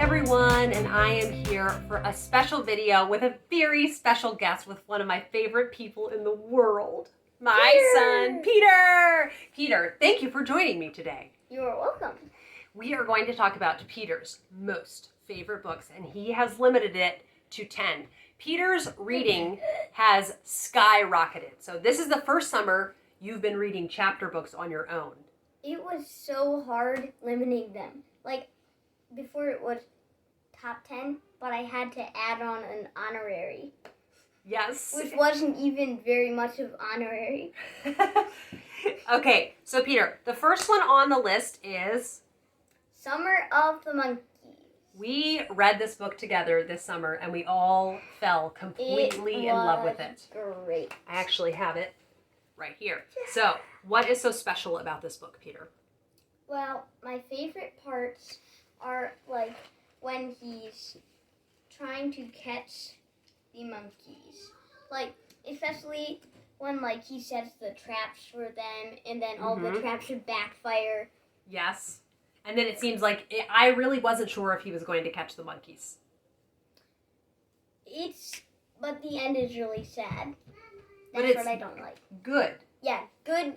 everyone, and I am here for a special video with a very special guest with one of my favorite people in the world, my son, Peter. Peter, thank you for joining me today. You are welcome. We are going to talk about Peter's most favorite books, and he has limited it to 10. Peter's reading has skyrocketed. So this is the first summer you've been reading chapter books on your own. It was so hard limiting them. Like, before it was top 10, but I had to add on an honorary. Yes. Which wasn't even very much of honorary. Okay, so Peter, the first one on the list is... Summer of the Monkeys. We read this book together this summer, and we all fell completely in love with it. Great. I actually have it right here. So, what is so special about this book, Peter? Well, my favorite parts are, like, when he's trying to catch the monkeys. Like, especially when, like, he sets the traps for them, and then all the traps would backfire. Yes. And then it seems like I really wasn't sure if he was going to catch the monkeys. But the end is really sad. But That's what I don't like. Good. Yeah, good,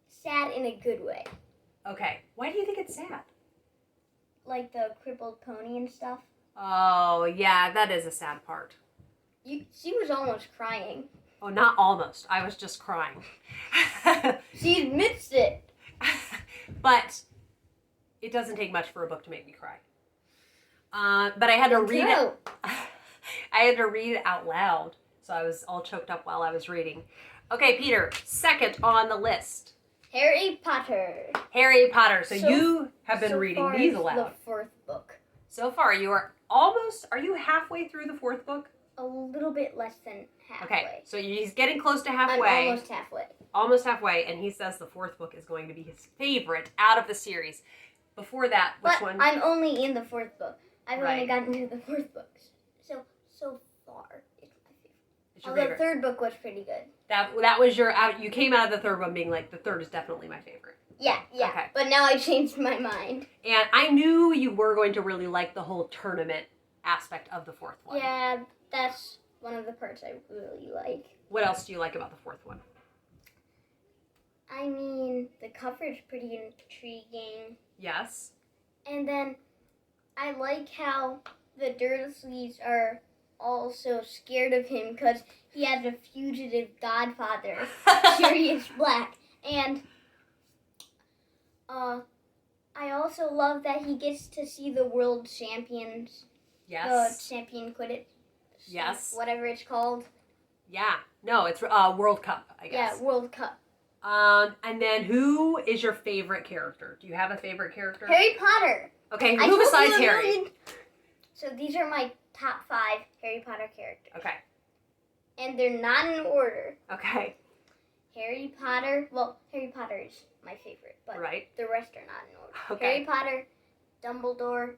sad in a good way. Okay. Why do you think it's sad? Like the crippled pony and stuff. Oh, yeah, that is a sad part. She was almost crying. Oh, not almost. I was just crying. She admits it. But it doesn't take much for a book to make me cry. But I had to read it. I had to read it out loud, so I was all choked up while I was reading. Okay, Peter, second on the list. Harry Potter. Harry Potter. So you have been reading these aloud. The fourth book. So far, you are you halfway through the fourth book? A little bit less than halfway. Okay, so he's getting close to halfway. I'm almost halfway. Almost halfway, and he says the fourth book is going to be his favorite out of the series. Before that, which one? I'm only in the fourth book. I've Right. only gotten to the fourth book. So far, it's my favorite. It's your favorite. The third book was pretty good. That was your out. You came out of the third one being like, the third is definitely my favorite. Yeah. Okay. But now I changed my mind. And I knew you were going to really like the whole tournament aspect of the fourth one. Yeah, that's one of the parts I really like. What else do you like about the fourth one? I mean, the cover's pretty intriguing. Yes. And then I like how the Dursleys are also scared of him because he has a fugitive godfather, Sirius Black. And I also love that he gets to see the world champions. Yes. The champion Quidditch. Yes. Whatever it's called. Yeah. No, it's World Cup, I guess. Yeah, World Cup. And then who is your favorite character? Do you have a favorite character? Harry Potter. Okay, who besides Harry? So these are my top 5 Harry Potter characters. Okay. And they're not in order. Okay. Harry Potter. Well, Harry Potter is my favorite, but the rest are not in order. Okay. Harry Potter, Dumbledore,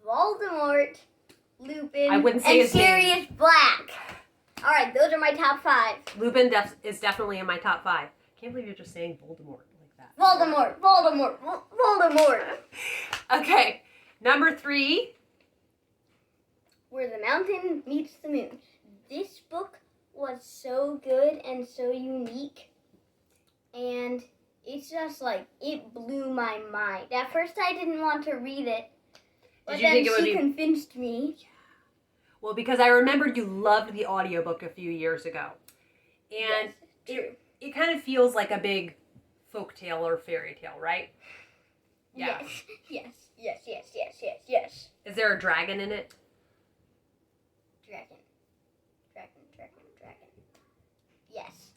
Voldemort, Lupin, I wouldn't say and Sirius Black. All right, those are my top 5. Lupin is definitely in my top 5. Can't believe you're just saying Voldemort like that. Voldemort. Okay, number 3. Where the Mountain Meets the Moon. This book was so good and so unique, and it's just like, it blew my mind. At first I didn't want to read it, but then she convinced me. Yeah. Well, because I remembered you loved the audiobook a few years ago. And yes, it kind of feels like a big folk tale or fairy tale, right? Yeah. Yes. Is there a dragon in it? Dragon. Yes.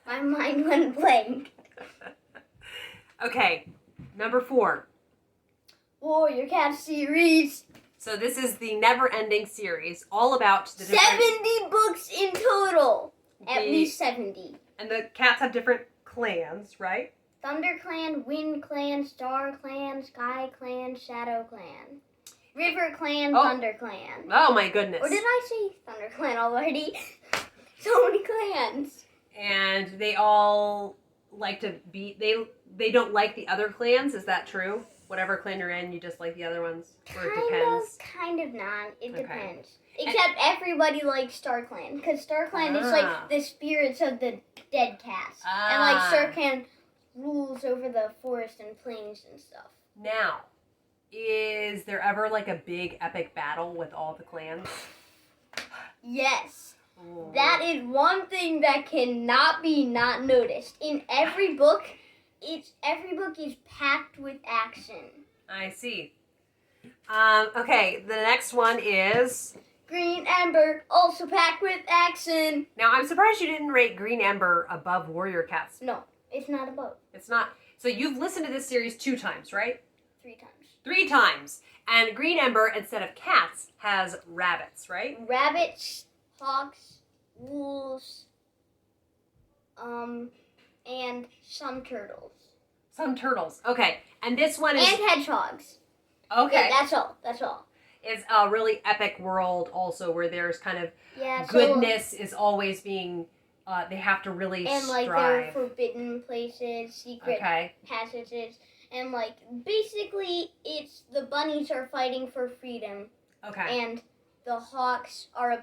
My mind went blank. Okay, number 4. Warrior Cat series. So this is the never-ending series, all about the different... 70 books in total. At least 70. And the cats have different clans, right? Thunder Clan, Wind Clan, Star Clan, Sky Clan, Shadow Clan. River Clan, Thunder Clan. Oh my goodness. Or did I say Thunder Clan already? So many clans. And they all like to be, they don't like the other clans, is that true? Whatever clan you're in, you just like the other ones? Or it Kind depends? of, kind of not. It Okay. depends. Except everybody likes StarClan, because StarClan is like the spirits of the dead cats. And like StarClan rules over the forest and plains and stuff. Now, is there ever like a big epic battle with all the clans? Yes. Ooh. That is one thing that cannot be not noticed. In every book, every book is packed with action. I see. Okay, the next one is Green Ember, also packed with action. Now, I'm surprised you didn't rate Green Ember above Warrior Cats. No, it's not above. It's not. So you've listened to this series 2 times, right? 3 times. 3 times. And Green Ember, instead of cats, has rabbits, right? Rabbits, hawks, wolves, and some turtles. Some turtles. Okay. And this one is... And hedgehogs. Okay. Yeah, that's all. That's all. It's a really epic world also where there's kind of goodness is always being... they have to really strive. And, like, there are forbidden places, secret passages. And, like, basically, it's the bunnies are fighting for freedom. Okay. And the hawks are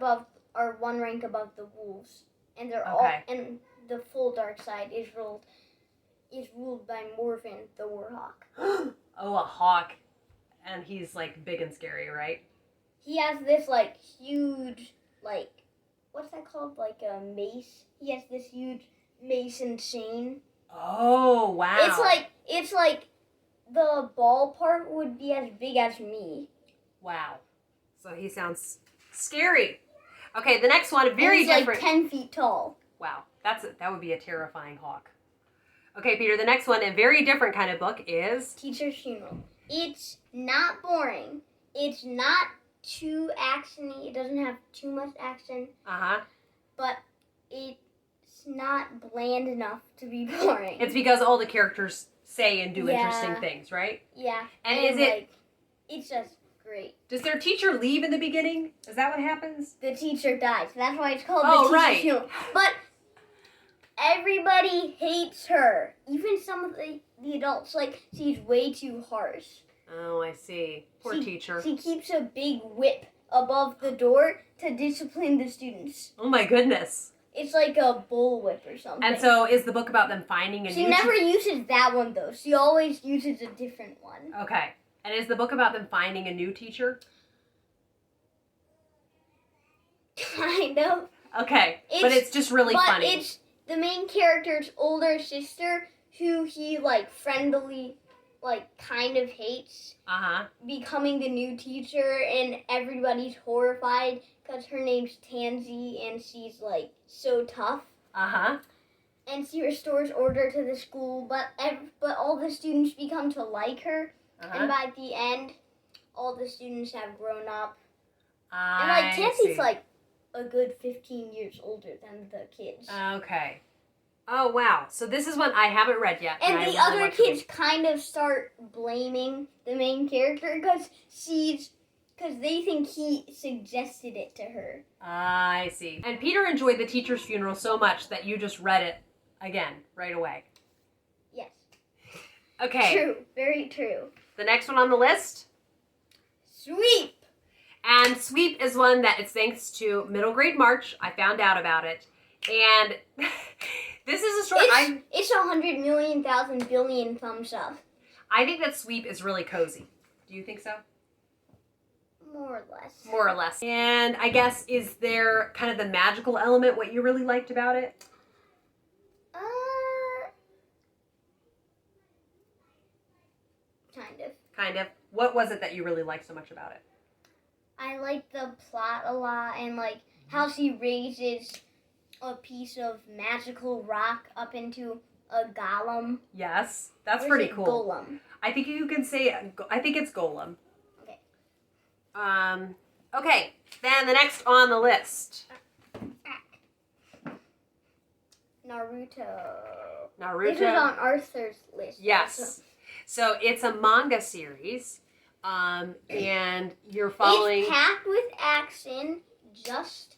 1 rank above the wolves. And they're and the full dark side is ruled by Morven, the warhawk. Oh, a hawk. And he's, like, big and scary, right? He has this, like, huge, like, what's that called? Like a mace. He has this huge mace and chain. Oh, wow. It's like the ball part would be as big as me. Wow. So he sounds scary. Okay, the next one, very he's different. Like 10 feet tall. Wow, that would be a terrifying hawk. Okay, Peter, the next one, a very different kind of book is... Teacher's Funeral. It's not boring. It's not too actiony. It doesn't have too much action. Uh-huh. But it's not bland enough to be boring. It's because all the characters say and do interesting things, right? Yeah. And is it... It's just great. Does their teacher leave in the beginning? Is that what happens? The teacher dies. That's why it's called the Teacher's Funeral. But everybody hates her. Even some of the adults, like, she's way too harsh. Oh, I see. Poor teacher. She keeps a big whip above the door to discipline the students. Oh my goodness. It's like a bullwhip or something. And so is the book about them finding a new teacher? She never uses that one, though. She always uses a different one. Okay. And is the book about them finding a new teacher? Kind of. Okay. But it's just really funny. But it's the main character's older sister who he, like, friendly, like, kind of hates. Uh-huh. Becoming the new teacher, and everybody's horrified because her name's Tansy, and she's, like, so tough. Uh-huh. And she restores order to the school, but all the students become to like her. Uh-huh. And by the end, all the students have grown up. And, like, Tansy's, like, a good 15 years older than the kids. Okay. Oh, wow. So this is one I haven't read yet. And the other kids kind of start blaming the main character because they think he suggested it to her. I see. And Peter enjoyed The Teacher's Funeral so much that you just read it again right away. Yes. Okay. True. Very true. The next one on the list? Sweep. And Sweep is one that it's thanks to Middle Grade March. I found out about it. And this is a story it's 100 million, thousand, billion thumbs up. I think that Sweep is really cozy. Do you think so? More or less. More or less. And I guess, is there kind of the magical element, what you really liked about it? Kind of. Kind of. What was it that you really liked so much about it? I like the plot a lot, and like how she raises a piece of magical rock up into a golem. Yes, that's pretty cool. Golem. I think you can say, I think it's golem. Okay. Okay, then the next on the list. Naruto. Naruto. This is on Arthur's list. Yes. Also. So it's a manga series, and you're following... It's packed with action, just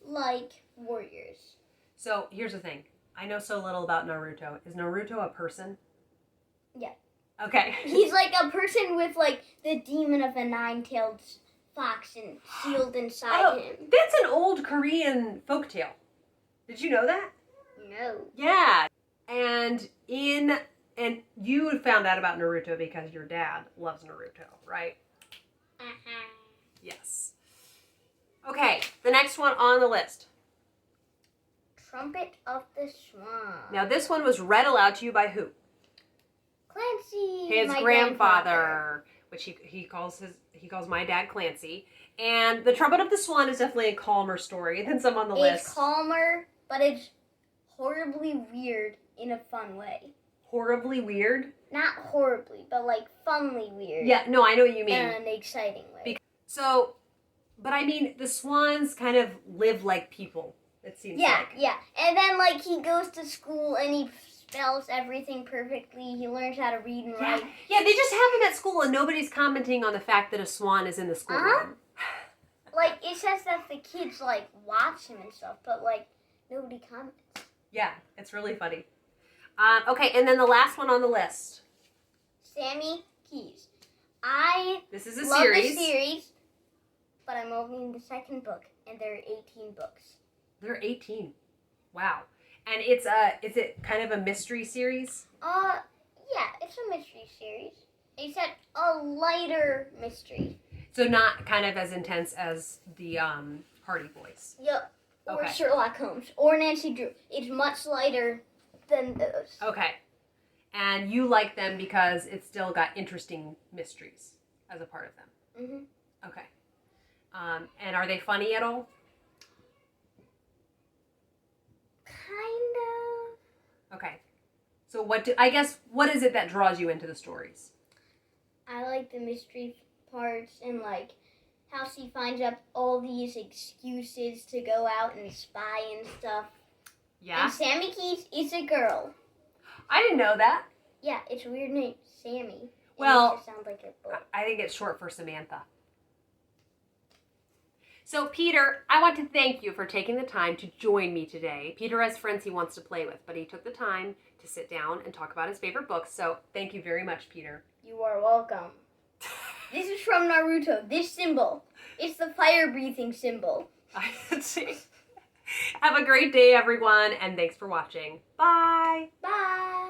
like Warriors. So here's the thing. I know so little about Naruto. Is Naruto a person? Yeah. Okay. He's like a person with like the demon of a nine-tailed fox and sealed inside him. That's an old Korean folktale. Did you know that? No. Yeah. And you found out about Naruto because your dad loves Naruto, right? Uh-huh. Yes. Okay, the next one on the list. Trumpet of the Swan. Now this one was read aloud to you by who? Clancy. His my grandfather, which he calls my dad Clancy. And the Trumpet of the Swan is definitely a calmer story than some on the list. It's calmer, but it's horribly weird in a fun way. Horribly weird? Not horribly, but like funly weird. Yeah, no, I know what you mean. In an exciting way. But I mean, the swans kind of live like people, it seems like. Yeah. And then like he goes to school and he spells everything perfectly. He learns how to read and write. Yeah, they just have him at school and nobody's commenting on the fact that a swan is in the schoolroom. Like, it says that the kids, like, watch him and stuff, but, like, nobody comments. Yeah, it's really funny. Okay, and then the last one on the list. Sammy Keys. This is a love series. the series, but I'm only in the second book, and there are 18 books. There are 18. Wow. And is it kind of a mystery series? Yeah, it's a mystery series. Except a lighter mystery. So not kind of as intense as the Hardy Boys. Yep. Or Okay. Sherlock Holmes. Or Nancy Drew. It's much lighter than those. Okay. And you like them because it's still got interesting mysteries as a part of them. Mm-hmm. Okay. And are they funny at all? Kind of. Okay. So what is it that draws you into the stories? I like the mystery parts and like how she finds up all these excuses to go out and spy and stuff. Yeah. And Sammy Keys is a girl. I didn't know that. Yeah, it's a weird name, Sammy. Well, it sounds like a boy. I think it's short for Samantha. So, Peter, I want to thank you for taking the time to join me today. Peter has friends he wants to play with, but he took the time to sit down and talk about his favorite books. So, thank you very much, Peter. You are welcome. This is from Naruto. This symbol. It's the fire-breathing symbol. See. Have a great day, everyone, and thanks for watching. Bye. Bye.